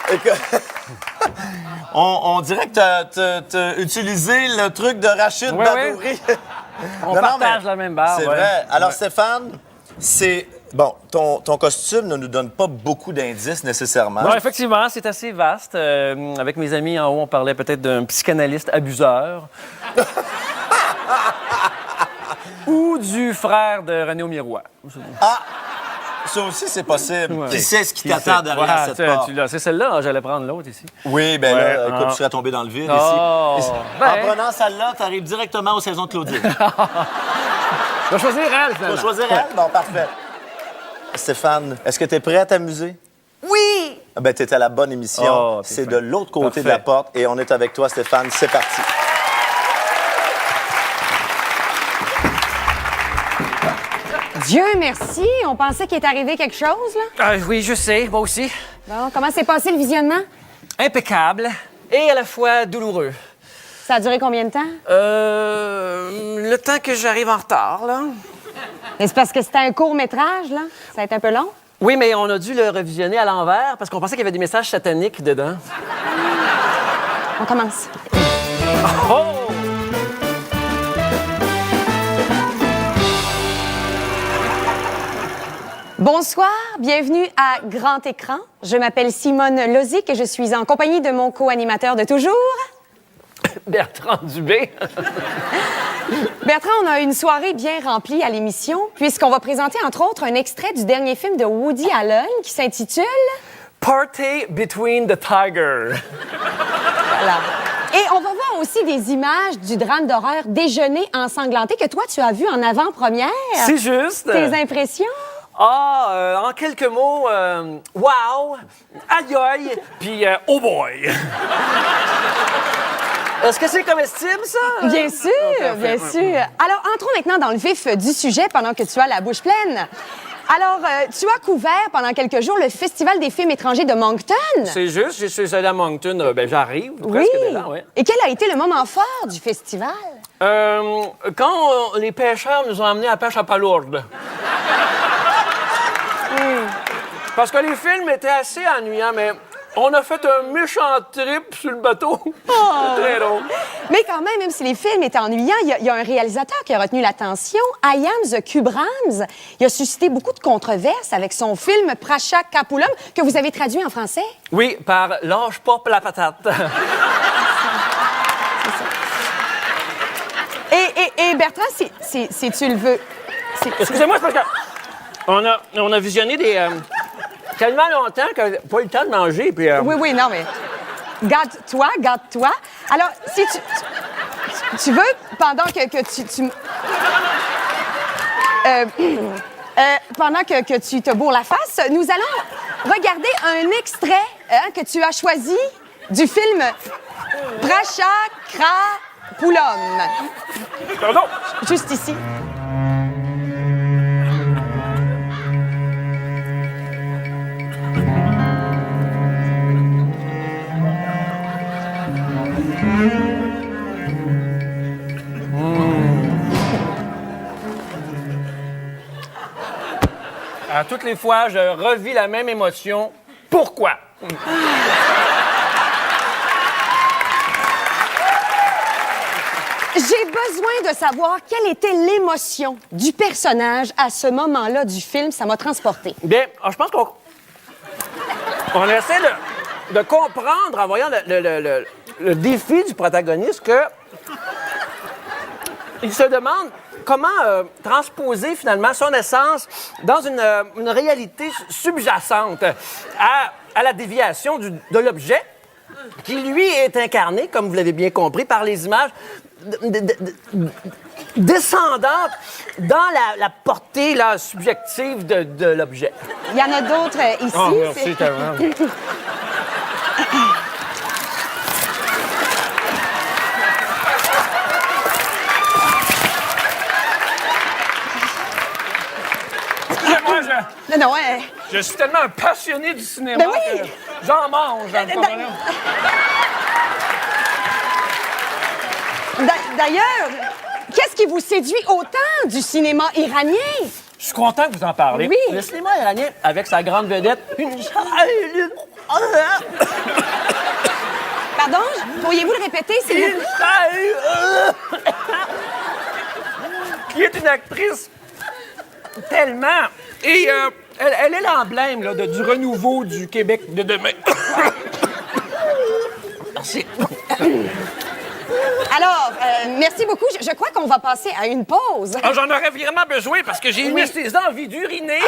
Écoute, on dirait que t'as utilisé le truc de Rachid Badouri. On partage la même barre. C'est vrai. Alors, Stéphane, c'est... Bon, ton costume ne nous donne pas beaucoup d'indices nécessairement. Bon, effectivement, c'est assez vaste. Avec mes amis en haut, on parlait peut-être d'un psychanalyste abuseur. Ou du frère de René Aumirois. Ah! Ça aussi, c'est possible. Ouais. Qui sait ce qui t'attend derrière cette porte? C'est celle-là, j'allais prendre l'autre ici. Oui, bien là, écoute, tu serais tombé dans le vide ici. Ben. En prenant celle-là, tu arrives directement aux saisons de Claudine. Je vais choisir elle, Tu vas choisir elle? Bon, parfait. Stéphane, est-ce que tu es prêt à t'amuser? Oui! Ah ben, tu es à la bonne émission. Oh, c'est fin. de l'autre côté Parfait. de la porte et on est avec toi, Stéphane. C'est parti. Dieu merci, on pensait qu'il est arrivé quelque chose, là. Oui, je sais, moi aussi. Bon, comment s'est passé le visionnement? Impeccable et à la fois douloureux. Ça a duré combien de temps? Le temps que j'arrive en retard, là. Mais c'est parce que c'était un court-métrage, là. Ça a été un peu long. Oui, mais on a dû le revisionner à l'envers parce qu'on pensait qu'il y avait des messages sataniques dedans. On commence. Oh! Bonsoir, bienvenue à Grand Écran. Je m'appelle Simone Lozic et je suis en compagnie de mon co-animateur de toujours. Bertrand Dubé. Bertrand, on a une soirée bien remplie à l'émission, puisqu'on va présenter, entre autres, un extrait du dernier film de Woody Allen qui s'intitule... Party Between the Tigers. Voilà. Et on va voir aussi des images du drame d'horreur Déjeuner ensanglanté que toi, tu as vu en avant-première. C'est juste. Tes impressions? En quelques mots, wow, aïe aïe, puis oh boy. Est-ce que c'est comestible, ça? Bien sûr, bien sûr. Alors, entrons maintenant dans le vif du sujet pendant que tu as la bouche pleine. Alors, tu as couvert pendant quelques jours le Festival des films étrangers de Moncton. C'est juste, je suis allé à Moncton, j'arrive, Oui. presque déjà, ouais. Et quel a été le moment fort du festival? Quand les pêcheurs nous ont amenés à la pêche à palourde. Parce que les films étaient assez ennuyants, mais on a fait un méchant trip sur le bateau. Très drôle. Mais quand même si les films étaient ennuyants, il y a un réalisateur qui a retenu l'attention, Ayam Kubrams. Il a suscité beaucoup de controverses avec son film Prasha Kapulam, que vous avez traduit en français. Oui, par Lâche pas la patate. Et Bertrand, si tu le veux... Excusez-moi, c'est parce que on a visionné des... tellement longtemps que j'ai pas eu le temps de manger, puis... Oui, non, mais... Garde-toi. Alors, si tu veux, pendant que tu... pendant que tu te bourres la face, nous allons regarder un extrait que tu as choisi du film Prasha Krapulam. Pardon? Juste ici. À toutes les fois, je revis la même émotion. Pourquoi? J'ai besoin de savoir quelle était l'émotion du personnage à ce moment-là du film. Ça m'a transporté. Bien, je pense qu'on essaie de comprendre en voyant le défi du protagoniste que il se demande comment transposer finalement son essence dans une réalité subjacente à la déviation de l'objet qui, lui, est incarné, comme vous l'avez bien compris, par les images descendantes dans la portée là, subjective de l'objet. Il y en a d'autres ici. Oh, merci tellement. Non, Je suis tellement un passionné du cinéma Ben oui. que j'en mange. D'ailleurs, qu'est-ce qui vous séduit autant du cinéma iranien? Je suis content que vous en parlez. Oui. Le cinéma iranien, avec sa grande vedette, Pardon? Pourriez-vous le répéter, s'il vous plaît? Qui est une actrice tellement... Et elle est l'emblème là, du renouveau du Québec de demain. Merci. Alors, merci beaucoup. Je crois qu'on va passer à une pause. Ah, j'en aurais vraiment besoin parce que j'ai une espèce d'envie d'uriner.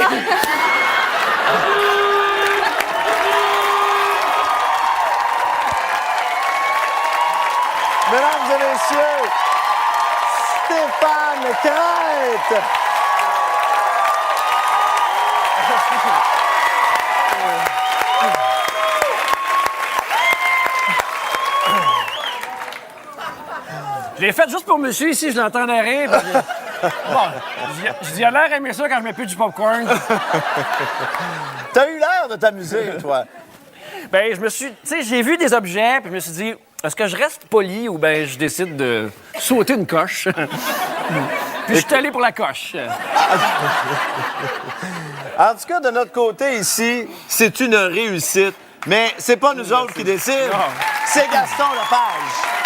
Mesdames et messieurs, Stéphane Crête! Je l'ai fait juste pour monsieur ici, je l'entendais rire. Bon, je dis à l'air aimer ça quand je mets plus du popcorn. T'as eu l'air de t'amuser, toi. Ben, je me suis... Tu sais, j'ai vu des objets, puis je me suis dit, est-ce que je reste poli ou ben je décide de sauter une coche? Puis je suis allé pour la coche. En tout cas, de notre côté ici, c'est une réussite. Mais c'est pas nous autres qui décident, c'est Gaston Lepage.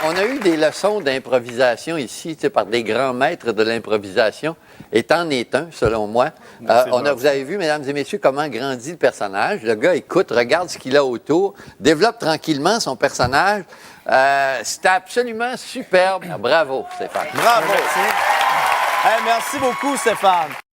On a eu des leçons d'improvisation ici, tu sais, par des grands maîtres de l'improvisation. Et t'en es un, selon moi. Vous avez vu, mesdames et messieurs, comment grandit le personnage. Le gars écoute, regarde ce qu'il a autour, développe tranquillement son personnage. C'était absolument superbe. Bravo, Stéphane. Bravo. Merci beaucoup, Stéphane.